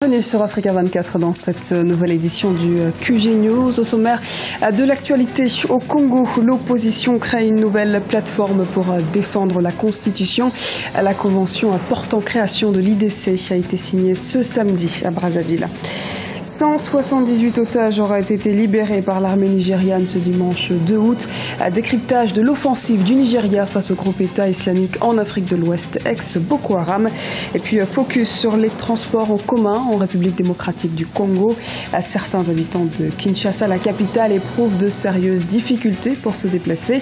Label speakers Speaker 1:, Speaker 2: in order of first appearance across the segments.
Speaker 1: Bienvenue sur Africa 24 dans cette nouvelle édition du QG News. Au sommaire de l'actualité au Congo, l'opposition crée une nouvelle plateforme pour défendre la Constitution. La convention portant création de l'IDC a été signée ce samedi à Brazzaville. 178 otages auraient été libérés par l'armée nigériane ce dimanche 2 août. Décryptage de l'offensive du Nigeria face au groupe État islamique en Afrique de l'Ouest, ex-Boko Haram. Et puis focus sur les transports en commun en République démocratique du Congo. Certains habitants de Kinshasa, la capitale, éprouvent de sérieuses difficultés pour se déplacer.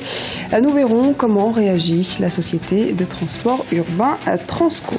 Speaker 1: Nous verrons comment réagit la société de transport urbain Transco.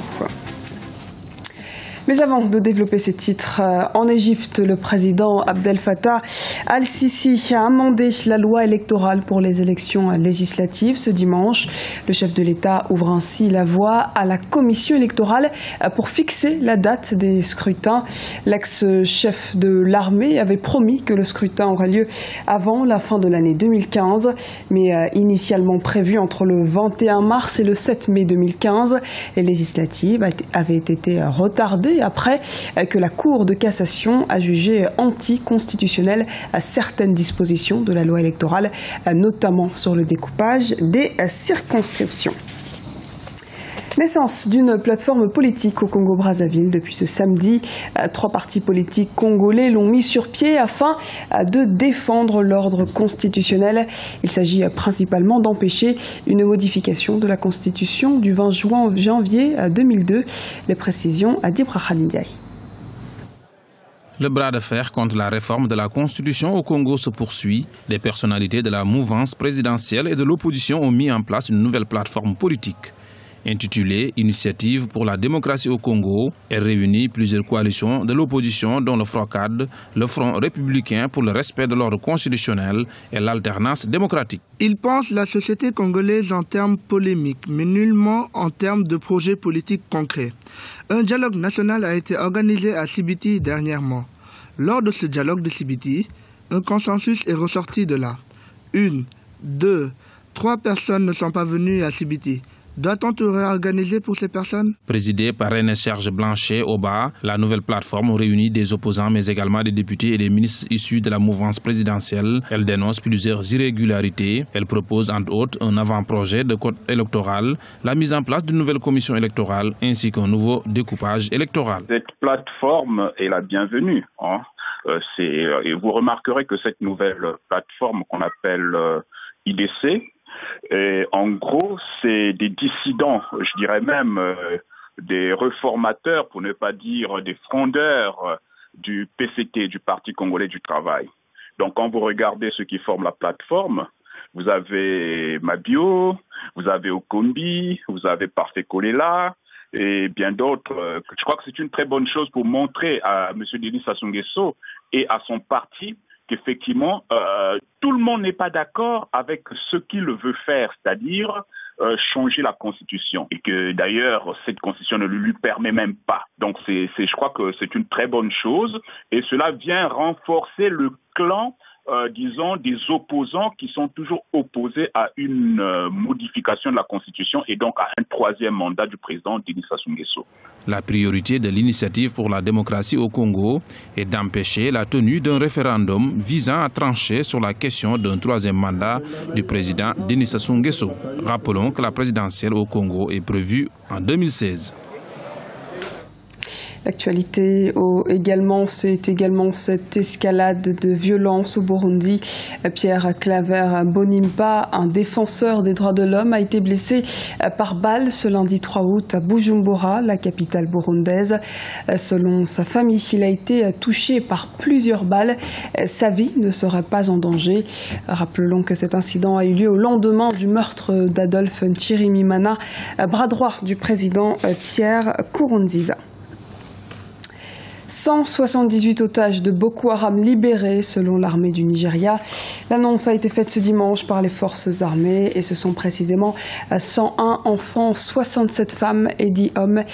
Speaker 1: Mais avant de développer ces titres, en Égypte, le président Abdel Fattah al-Sisi a amendé la loi électorale pour les élections législatives ce dimanche. Le chef de l'État ouvre ainsi la voie à la commission électorale pour fixer la date des scrutins. L'ex-chef de l'armée avait promis que le scrutin aurait lieu avant la fin de l'année 2015, mais initialement prévu entre le 21 mars et le 7 mai 2015. Les législatives avaient été retardées après que la Cour de cassation a jugé anticonstitutionnelles certaines dispositions de la loi électorale, notamment sur le découpage des circonscriptions. Naissance d'une plateforme politique au Congo-Brazzaville depuis ce samedi. 3 partis politiques congolais l'ont mis sur pied afin de défendre l'ordre constitutionnel. Il s'agit principalement d'empêcher une modification de la Constitution du 20 janvier 2002. Les précisions à Dibra Khalindiaï.
Speaker 2: Le bras de fer contre la réforme de la Constitution au Congo se poursuit. Des personnalités de la mouvance présidentielle et de l'opposition ont mis en place une nouvelle plateforme politique. Intitulée « Initiative pour la démocratie au Congo », elle réunit plusieurs coalitions de l'opposition dont le FROCAD, le Front républicain pour le respect de l'ordre constitutionnel et l'alternance démocratique.
Speaker 3: Ils pensent la société congolaise en termes polémiques, mais nullement en termes de projets politiques concrets. Un dialogue national a été organisé à Sibiti dernièrement. Lors de ce dialogue de Sibiti, un consensus est ressorti de là. 1, 2, 3 personnes ne sont pas venues à Sibiti. Doit-on tout réorganiser pour ces personnes?
Speaker 2: Présidée par René Serge Blanchet-Oba, la nouvelle plateforme réunit des opposants mais également des députés et des ministres issus de la mouvance présidentielle. Elle dénonce plusieurs irrégularités. Elle propose entre autres un avant-projet de code électoral, la mise en place d'une nouvelle commission électorale ainsi qu'un nouveau découpage électoral.
Speaker 4: Cette plateforme est la bienvenue. Et vous remarquerez que cette nouvelle plateforme qu'on appelle IDC, et en gros, c'est des dissidents, je dirais même des réformateurs, pour ne pas dire des frondeurs du PCT, du Parti congolais du travail. Donc quand vous regardez ceux qui forment la plateforme, vous avez Mabio, vous avez Okombi, vous avez Parfait Kolela et bien d'autres. Je crois que c'est une très bonne chose pour montrer à M. Denis Sassou Nguesso et à son parti qu'effectivement, tout le monde n'est pas d'accord avec ce qu'il veut faire, c'est-à-dire changer la Constitution. Et que d'ailleurs, cette Constitution ne lui permet même pas. Donc je crois que c'est une très bonne chose. Et cela vient renforcer le clan, disons, des opposants qui sont toujours opposés à une modification de la Constitution et donc à un 3e mandat du président Denis Sassou Nguesso.
Speaker 2: La priorité de l'initiative pour la démocratie au Congo est d'empêcher la tenue d'un référendum visant à trancher sur la question d'un 3e mandat du président Denis Sassou Nguesso. Rappelons que la présidentielle au Congo est prévue en 2016.
Speaker 1: L'actualité c'est également cette escalade de violence au Burundi. Pierre Claver Bonimpa, un défenseur des droits de l'homme, a été blessé par balle ce lundi 3 août à Bujumbura, la capitale burundaise. Selon sa famille, il a été touché par plusieurs balles. Sa vie ne serait pas en danger. Rappelons que cet incident a eu lieu au lendemain du meurtre d'Adolphe Nchirimimana, bras droit du président Pierre Nkurunziza. 178 otages de Boko Haram libérés selon l'armée du Nigeria. L'annonce a été faite ce dimanche par les forces armées et ce sont précisément 101 enfants, 67 femmes et 10 hommes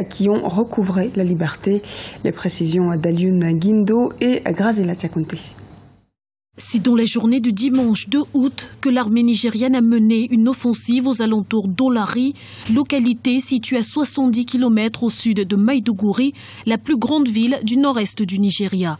Speaker 1: qui ont recouvré la liberté. Les précisions d'Alioune Guindo et Grazela Tchakounté.
Speaker 5: C'est dans la journée du dimanche 2 août que l'armée nigériane a mené une offensive aux alentours d'Olari, localité située à 70 km au sud de Maïdougouri, la plus grande ville du nord-est du Nigeria.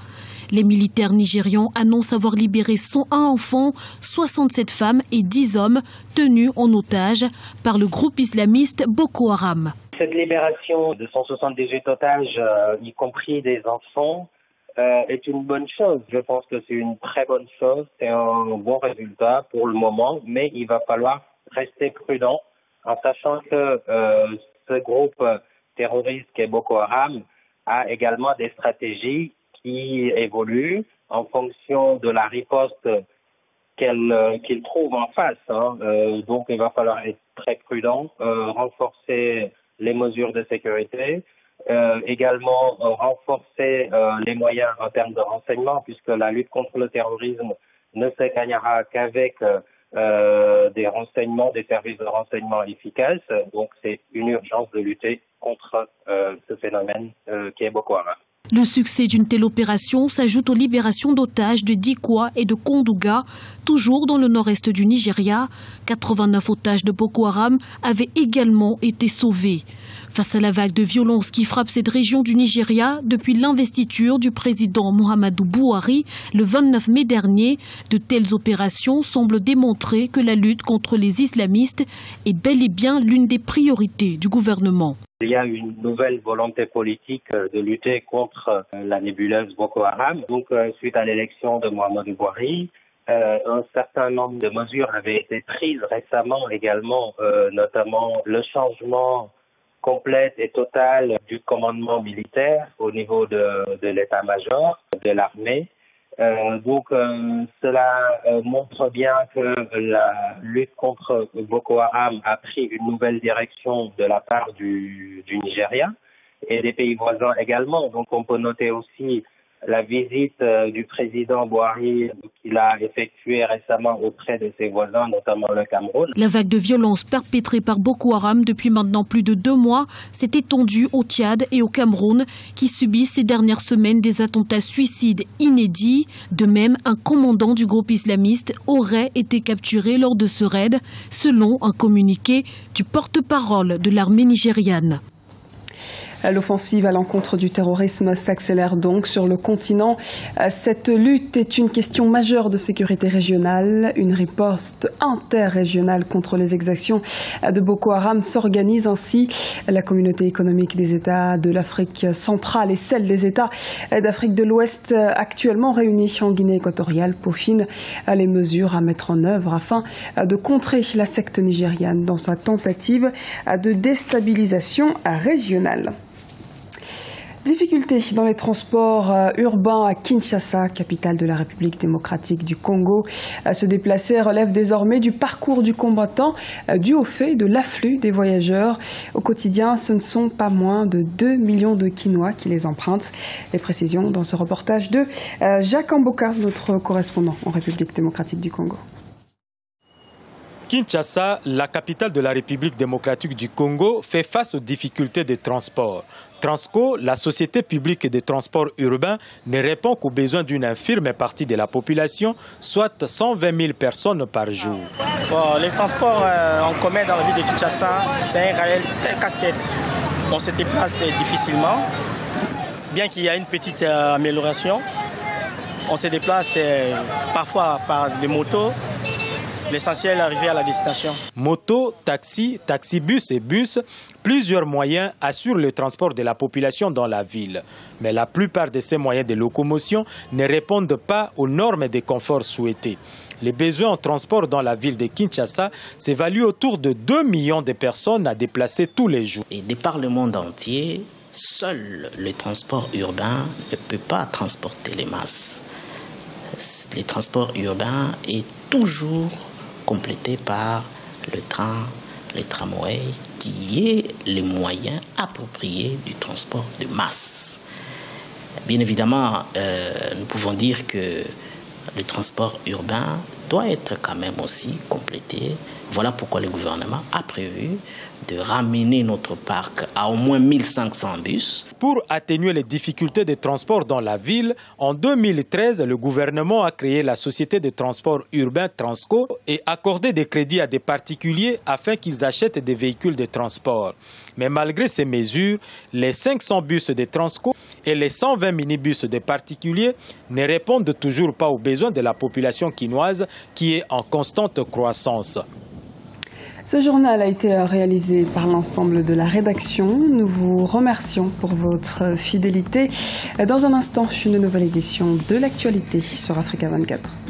Speaker 5: Les militaires nigérians annoncent avoir libéré 101 enfants, 67 femmes et 10 hommes tenus en otage par le groupe islamiste Boko Haram.
Speaker 6: Cette libération de 178 otages, y compris des enfants, est une bonne chose. Je pense que c'est une très bonne chose, c'est un bon résultat pour le moment, mais il va falloir rester prudent en sachant que ce groupe terroriste qui est Boko Haram a également des stratégies qui évoluent en fonction de la riposte qu'il trouve en face. Donc il va falloir être très prudent, renforcer les mesures de sécurité, également renforcer les moyens en termes de renseignement, puisque la lutte contre le terrorisme ne se gagnera qu'avec des renseignements, des services de renseignement efficaces. Donc c'est une urgence de lutter contre ce phénomène qui est Boko Haram.
Speaker 5: Le succès d'une telle opération s'ajoute aux libérations d'otages de Dikwa et de Kondouga, toujours dans le nord-est du Nigeria. 89 otages de Boko Haram avaient également été sauvés. Face à la vague de violence qui frappe cette région du Nigeria depuis l'investiture du président Muhammadu Buhari le 29 mai dernier, de telles opérations semblent démontrer que la lutte contre les islamistes est bel et bien l'une des priorités du gouvernement.
Speaker 6: Il y a une nouvelle volonté politique de lutter contre la nébuleuse Boko Haram. Donc, suite à l'élection de Muhammadu Buhari, un certain nombre de mesures avaient été prises récemment également, notamment le changement complet et total du commandement militaire au niveau de l'état-major de l'armée. Donc cela montre bien que la lutte contre Boko Haram a pris une nouvelle direction de la part du Nigeria et des pays voisins également. Donc on peut noter aussi la visite du président Buhari qu'il a effectuée récemment auprès de ses voisins, notamment le Cameroun.
Speaker 5: La vague de violence perpétrée par Boko Haram depuis maintenant plus de 2 mois s'est étendue au Tchad et au Cameroun, qui subissent ces dernières semaines des attentats suicides inédits. De même, un commandant du groupe islamiste aurait été capturé lors de ce raid, selon un communiqué du porte-parole de l'armée nigériane.
Speaker 1: L'offensive à l'encontre du terrorisme s'accélère donc sur le continent. Cette lutte est une question majeure de sécurité régionale. Une riposte interrégionale contre les exactions de Boko Haram s'organise ainsi. La communauté économique des États de l'Afrique centrale et celle des États d'Afrique de l'Ouest actuellement réunis en Guinée équatoriale peaufinent les mesures à mettre en œuvre afin de contrer la secte nigériane dans sa tentative de déstabilisation régionale. Difficultés dans les transports urbains à Kinshasa, capitale de la République démocratique du Congo. Se déplacer relève désormais du parcours du combattant, dû au fait de l'afflux des voyageurs. Au quotidien, ce ne sont pas moins de 2 millions de Kinois qui les empruntent. Les précisions dans ce reportage de Jacques Amboka, notre correspondant en République démocratique du Congo.
Speaker 7: Kinshasa, la capitale de la République démocratique du Congo, fait face aux difficultés des transports. Transco, la société publique de transport urbain, ne répond qu'aux besoins d'une infime partie de la population, soit 120 000 personnes par jour.
Speaker 8: Bon, les transports en commun dans la ville de Kinshasa, c'est un réel casse-tête. On se déplace difficilement, bien qu'il y ait une petite amélioration. On se déplace parfois par des motos. L'essentiel est d'arriver à la destination.
Speaker 7: Moto, taxi, taxibus et bus, plusieurs moyens assurent le transport de la population dans la ville. Mais la plupart de ces moyens de locomotion ne répondent pas aux normes de confort souhaitées. Les besoins en transport dans la ville de Kinshasa s'évaluent autour de 2 millions de personnes à déplacer tous les jours.
Speaker 9: Et de par le monde entier, seul le transport urbain ne peut pas transporter les masses. Le transport urbain est toujours complété par le train, le tramway, qui est le moyen approprié du transport de masse. Bien évidemment, nous pouvons dire que le transport urbain doit être quand même aussi complété. Voilà pourquoi le gouvernement a prévu de ramener notre parc à au moins 1500 bus.
Speaker 7: Pour atténuer les difficultés de transport dans la ville, en 2013, le gouvernement a créé la société de transport urbain Transco et accordé des crédits à des particuliers afin qu'ils achètent des véhicules de transport. Mais malgré ces mesures, les 500 bus de Transco et les 120 minibus de particuliers ne répondent toujours pas aux besoins de la population quinoise qui est en constante croissance.
Speaker 1: Ce journal a été réalisé par l'ensemble de la rédaction. Nous vous remercions pour votre fidélité. Dans un instant, une nouvelle édition de l'actualité sur Africa 24.